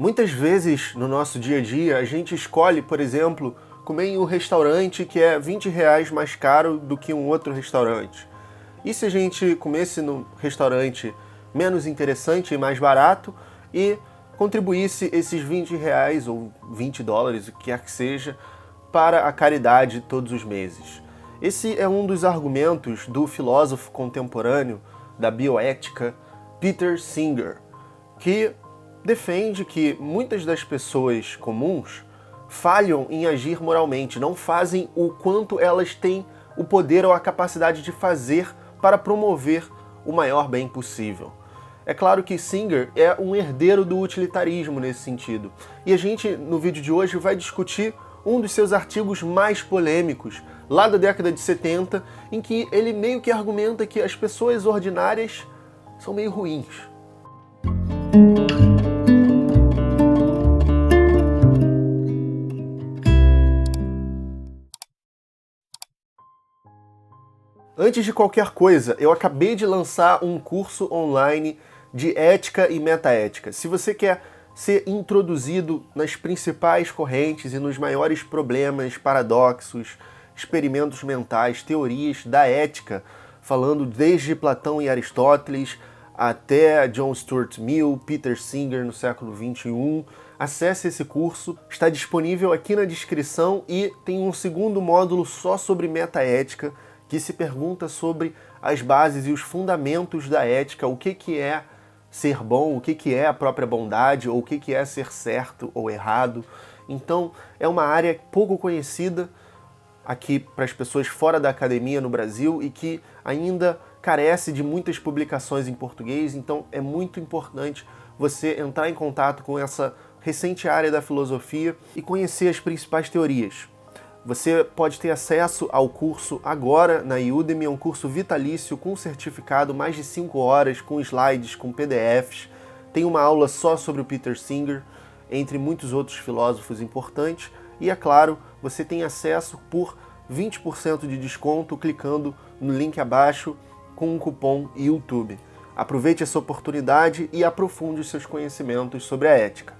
Muitas vezes no nosso dia a dia a gente escolhe, por exemplo, comer em um restaurante que é R$ 20 mais caro do que um outro restaurante. E se a gente comesse num restaurante menos interessante e mais barato e contribuísse esses R$ 20 ou US$ 20, o que quer que seja, para a caridade todos os meses? Esse é um dos argumentos do filósofo contemporâneo da bioética, Peter Singer, que defende que muitas das pessoas comuns falham em agir moralmente, não fazem o quanto elas têm o poder ou a capacidade de fazer para promover o maior bem possível. É claro que Singer é um herdeiro do utilitarismo nesse sentido, e a gente, no vídeo de hoje, vai discutir um dos seus artigos mais polêmicos, lá da década de 70, em que ele meio que argumenta que as pessoas ordinárias são meio ruins. Antes de qualquer coisa, eu acabei de lançar um curso online de ética e metaética. Se você quer ser introduzido nas principais correntes e nos maiores problemas, paradoxos, experimentos mentais, teorias da ética, falando desde Platão e Aristóteles até John Stuart Mill, Peter Singer no século XXI, acesse esse curso, está disponível aqui na descrição e tem um segundo módulo só sobre metaética, que se pergunta sobre as bases e os fundamentos da ética, o que é ser bom, o que é a própria bondade, ou o que é ser certo ou errado. Então, é uma área pouco conhecida aqui para as pessoas fora da academia no Brasil e que ainda carece de muitas publicações em português, então é muito importante você entrar em contato com essa recente área da filosofia e conhecer as principais teorias. Você pode ter acesso ao curso agora na Udemy, é um curso vitalício com certificado, mais de 5 horas, com slides, com PDFs. Tem uma aula só sobre o Peter Singer, entre muitos outros filósofos importantes. E, é claro, você tem acesso por 20% de desconto clicando no link abaixo com o cupom YouTube. Aproveite essa oportunidade e aprofunde os seus conhecimentos sobre a ética.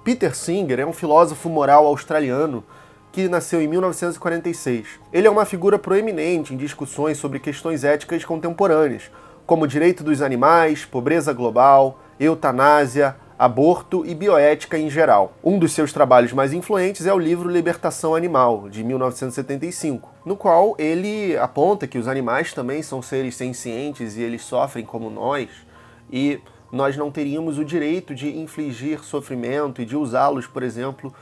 Peter Singer é um filósofo moral australiano que nasceu em 1946. Ele é uma figura proeminente em discussões sobre questões éticas contemporâneas, como direito dos animais, pobreza global, eutanásia, aborto e bioética em geral. Um dos seus trabalhos mais influentes é o livro Libertação Animal, de 1975, no qual ele aponta que os animais também são seres sencientes e eles sofrem como nós, e nós não teríamos o direito de infligir sofrimento e de usá-los, por exemplo,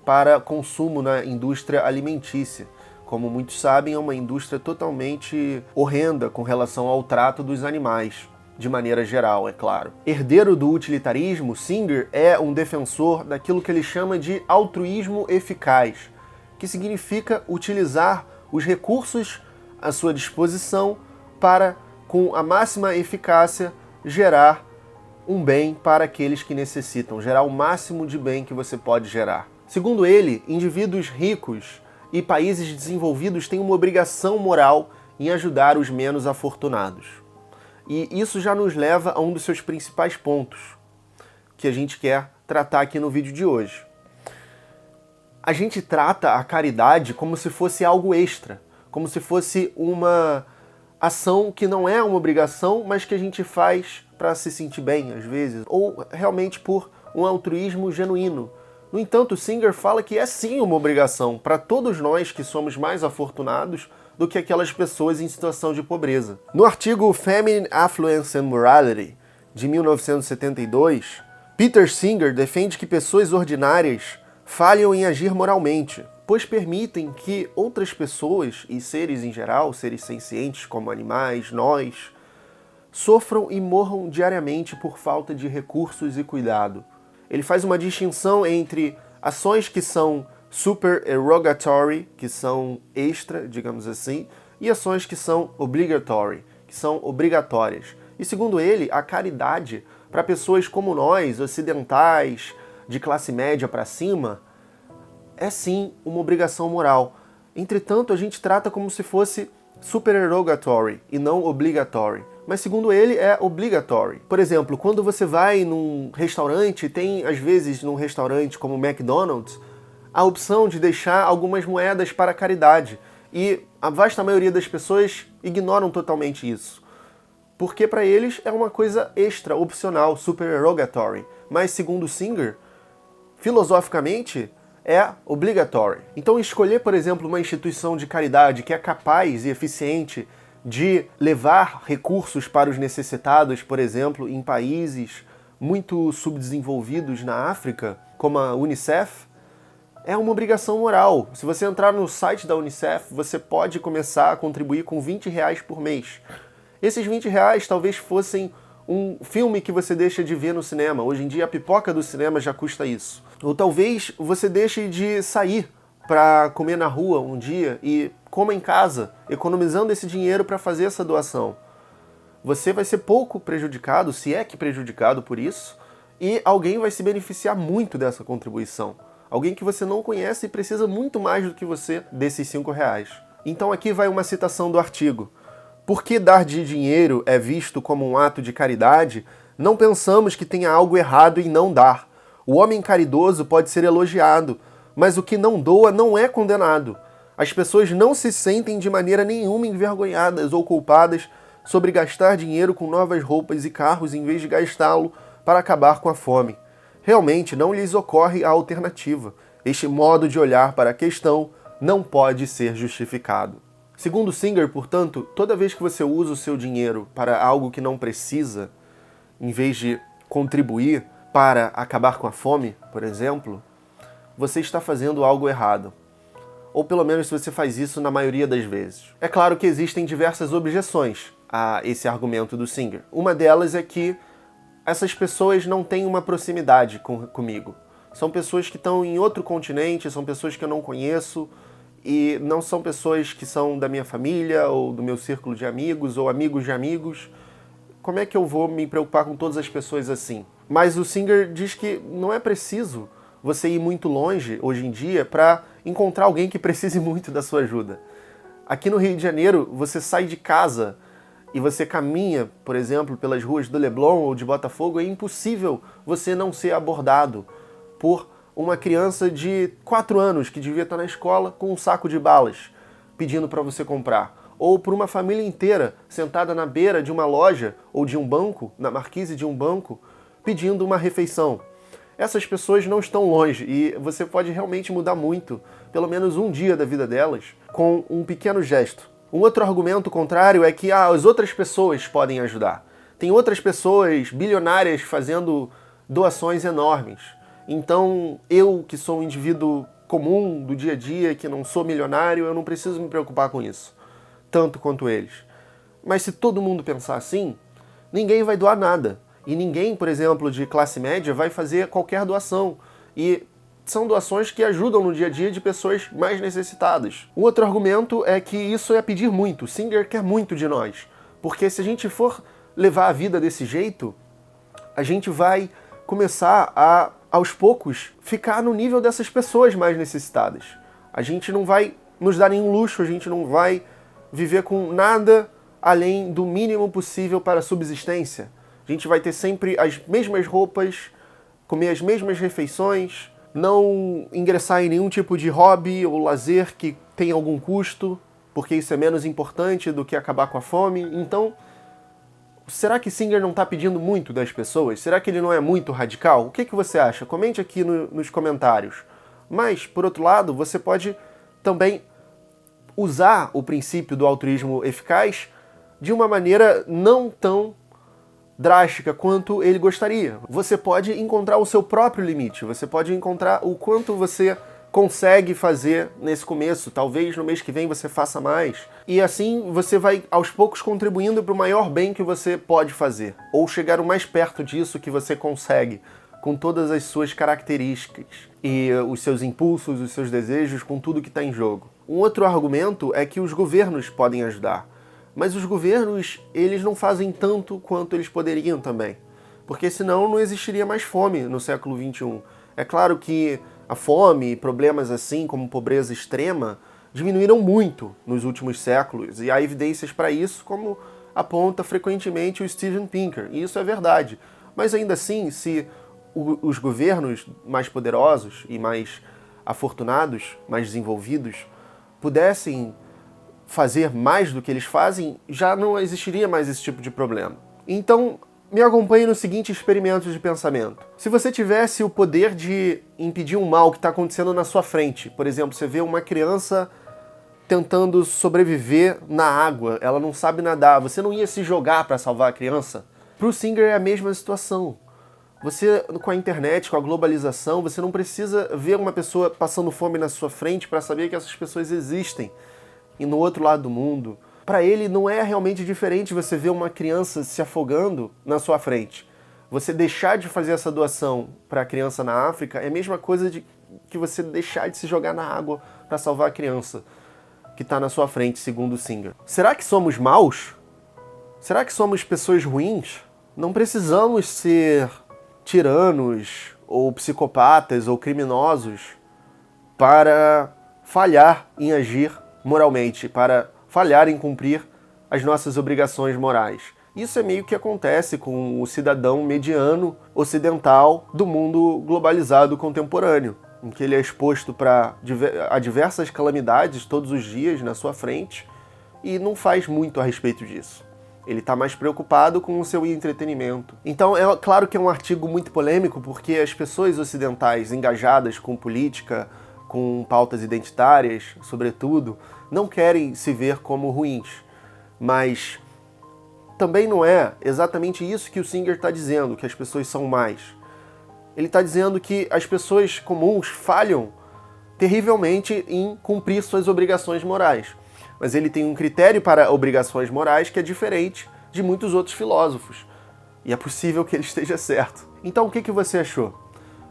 para consumo na indústria alimentícia. Como muitos sabem, é uma indústria totalmente horrenda com relação ao trato dos animais, de maneira geral, é claro. Herdeiro do utilitarismo, Singer é um defensor daquilo que ele chama de altruísmo eficaz, que significa utilizar os recursos à sua disposição para, com a máxima eficácia, gerar um bem para aqueles que necessitam, gerar o máximo de bem que você pode gerar. Segundo ele, indivíduos ricos e países desenvolvidos têm uma obrigação moral em ajudar os menos afortunados. E isso já nos leva a um dos seus principais pontos, que a gente quer tratar aqui no vídeo de hoje. A gente trata a caridade como se fosse algo extra, como se fosse uma ação que não é uma obrigação, mas que a gente faz para se sentir bem, às vezes, ou realmente por um altruísmo genuíno. No entanto, Singer fala que é sim uma obrigação para todos nós que somos mais afortunados do que aquelas pessoas em situação de pobreza. No artigo Feminine Affluence and Morality, de 1972, Peter Singer defende que pessoas ordinárias falham em agir moralmente, pois permitem que outras pessoas, e seres em geral, seres sencientes como animais, nós, sofram e morram diariamente por falta de recursos e cuidado. Ele faz uma distinção entre ações que são supererogatory, que são extra, digamos assim, e ações que são obligatory, que são obrigatórias. E segundo ele, a caridade para pessoas como nós, ocidentais, de classe média para cima, é sim uma obrigação moral. Entretanto, a gente trata como se fosse supererogatory e não obligatório. mas segundo ele é obligatory. Por exemplo, quando você vai num restaurante, tem às vezes num restaurante como o McDonald's, a opção de deixar algumas moedas para caridade. E a vasta maioria das pessoas ignoram totalmente isso. Porque para eles é uma coisa extra, opcional, supererogatory. Mas segundo Singer, filosoficamente, é obrigatório. Então escolher, por exemplo, uma instituição de caridade que é capaz e eficiente de levar recursos para os necessitados, por exemplo, em países muito subdesenvolvidos na África, como a Unicef, é uma obrigação moral. Se você entrar no site da Unicef, você pode começar a contribuir com R$20 por mês. Esses R$20 talvez fossem um filme que você deixa de ver no cinema. Hoje em dia a pipoca do cinema já custa isso. Ou talvez você deixe de sair para comer na rua um dia e coma em casa, economizando esse dinheiro para fazer essa doação. Você vai ser pouco prejudicado, se é que prejudicado por isso, e alguém vai se beneficiar muito dessa contribuição. Alguém que você não conhece e precisa muito mais do que você desses R$5. Então aqui vai uma citação do artigo. Por que dar de dinheiro é visto como um ato de caridade, não pensamos que tenha algo errado em não dar. O homem caridoso pode ser elogiado, mas o que não doa não é condenado. As pessoas não se sentem de maneira nenhuma envergonhadas ou culpadas sobre gastar dinheiro com novas roupas e carros em vez de gastá-lo para acabar com a fome. Realmente não lhes ocorre a alternativa. Este modo de olhar para a questão não pode ser justificado. Segundo Singer, portanto, toda vez que você usa o seu dinheiro para algo que não precisa, em vez de contribuir para acabar com a fome, por exemplo, você está fazendo algo errado. Ou pelo menos se você faz isso na maioria das vezes. É claro que existem diversas objeções a esse argumento do Singer. Uma delas é que essas pessoas não têm uma proximidade comigo. São pessoas que estão em outro continente, são pessoas que eu não conheço, e não são pessoas que são da minha família, ou do meu círculo de amigos, ou amigos de amigos. Como é que eu vou me preocupar com todas as pessoas assim? Mas o Singer diz que não é preciso você ir muito longe, hoje em dia, para encontrar alguém que precise muito da sua ajuda. Aqui no Rio de Janeiro, você sai de casa e você caminha, por exemplo, pelas ruas do Leblon ou de Botafogo, é impossível você não ser abordado por uma criança de 4 anos que devia estar na escola com um saco de balas, pedindo para você comprar. Ou por uma família inteira sentada na beira de uma loja ou de um banco, na marquise de um banco, pedindo uma refeição. Essas pessoas não estão longe e você pode realmente mudar muito, pelo menos um dia da vida delas, com um pequeno gesto. Um outro argumento contrário é que as outras pessoas podem ajudar. Tem outras pessoas bilionárias fazendo doações enormes. Então, eu, que sou um indivíduo comum do dia a dia, que não sou milionário, eu não preciso me preocupar com isso, tanto quanto eles. Mas se todo mundo pensar assim, ninguém vai doar nada. E ninguém, por exemplo, de classe média vai fazer qualquer doação. E são doações que ajudam no dia a dia de pessoas mais necessitadas. Um outro argumento é que isso é pedir muito. O Singer quer muito de nós. Porque se a gente for levar a vida desse jeito, a gente vai começar a, aos poucos, ficar no nível dessas pessoas mais necessitadas. A gente não vai nos dar nenhum luxo, a gente não vai viver com nada além do mínimo possível para a subsistência. A gente vai ter sempre as mesmas roupas, comer as mesmas refeições, não ingressar em nenhum tipo de hobby ou lazer que tenha algum custo, porque isso é menos importante do que acabar com a fome. Então, será que Singer não está pedindo muito das pessoas? Será que ele não é muito radical? O que você acha? Comente aqui nos comentários. Mas, por outro lado, você pode também usar o princípio do altruísmo eficaz de uma maneira não tão drástica quanto ele gostaria. Você pode encontrar o seu próprio limite, você pode encontrar o quanto você consegue fazer nesse começo, talvez no mês que vem você faça mais, e assim você vai aos poucos contribuindo para o maior bem que você pode fazer, ou chegar o mais perto disso que você consegue, com todas as suas características, e os seus impulsos, os seus desejos, com tudo que está em jogo. Um outro argumento é que os governos podem ajudar. Mas os governos, eles não fazem tanto quanto eles poderiam também. Porque senão não existiria mais fome no século XXI. É claro que a fome e problemas assim como pobreza extrema diminuíram muito nos últimos séculos. E há evidências para isso, como aponta frequentemente o Steven Pinker, e isso é verdade. Mas ainda assim, se os governos mais poderosos e mais afortunados, mais desenvolvidos, pudessem fazer mais do que eles fazem, já não existiria mais esse tipo de problema. Então, me acompanhe no seguinte experimento de pensamento. Se você tivesse o poder de impedir um mal que está acontecendo na sua frente, por exemplo, você vê uma criança tentando sobreviver na água, ela não sabe nadar, você não ia se jogar para salvar a criança? Para o Singer é a mesma situação. Você, com a internet, com a globalização, você não precisa ver uma pessoa passando fome na sua frente para saber que essas pessoas existem. E no outro lado do mundo, para ele não é realmente diferente você ver uma criança se afogando na sua frente. Você deixar de fazer essa doação para a criança na África é a mesma coisa de que você deixar de se jogar na água para salvar a criança que está na sua frente, segundo o Singer. Será que somos maus? Será que somos pessoas ruins? Não precisamos ser tiranos ou psicopatas ou criminosos para falhar em agir moralmente, para falhar em cumprir as nossas obrigações morais. Isso é meio que acontece com o cidadão mediano ocidental do mundo globalizado contemporâneo, em que ele é exposto a diversas calamidades todos os dias na sua frente e não faz muito a respeito disso. Ele está mais preocupado com o seu entretenimento. Então, é claro que é um artigo muito polêmico, porque as pessoas ocidentais engajadas com política, com pautas identitárias, sobretudo, não querem se ver como ruins. Mas também não é exatamente isso que o Singer está dizendo, que as pessoas são más. Ele está dizendo que as pessoas comuns falham terrivelmente em cumprir suas obrigações morais. Mas ele tem um critério para obrigações morais que é diferente de muitos outros filósofos. E é possível que ele esteja certo. Então, o que você achou?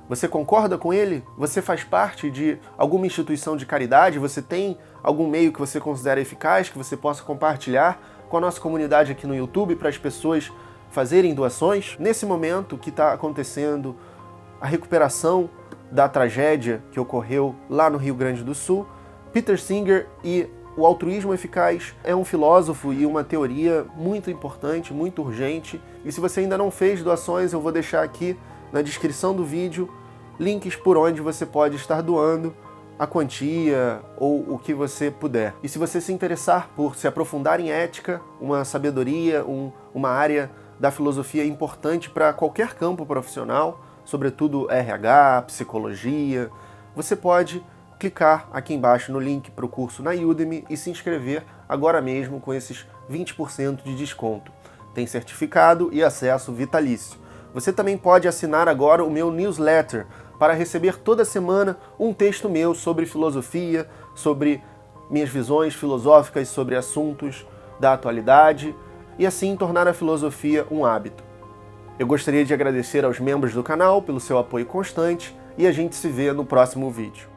Você concorda com ele? Você faz parte de alguma instituição de caridade? Você tem algum meio que você considera eficaz, que você possa compartilhar com a nossa comunidade aqui no YouTube para as pessoas fazerem doações? Nesse momento que está acontecendo a recuperação da tragédia que ocorreu lá no Rio Grande do Sul, Peter Singer e o altruísmo eficaz é um filósofo e uma teoria muito importante, muito urgente. E se você ainda não fez doações, eu vou deixar aqui na descrição do vídeo links por onde você pode estar doando a quantia ou o que você puder. E se você se interessar por se aprofundar em ética, uma sabedoria, uma área da filosofia importante para qualquer campo profissional, sobretudo RH, psicologia, você pode clicar aqui embaixo no link para o curso na Udemy e se inscrever agora mesmo com esses 20% de desconto. Tem certificado e acesso vitalício. Você também pode assinar agora o meu newsletter para receber toda semana um texto meu sobre filosofia, sobre minhas visões filosóficas sobre assuntos da atualidade e assim tornar a filosofia um hábito. Eu gostaria de agradecer aos membros do canal pelo seu apoio constante e a gente se vê no próximo vídeo.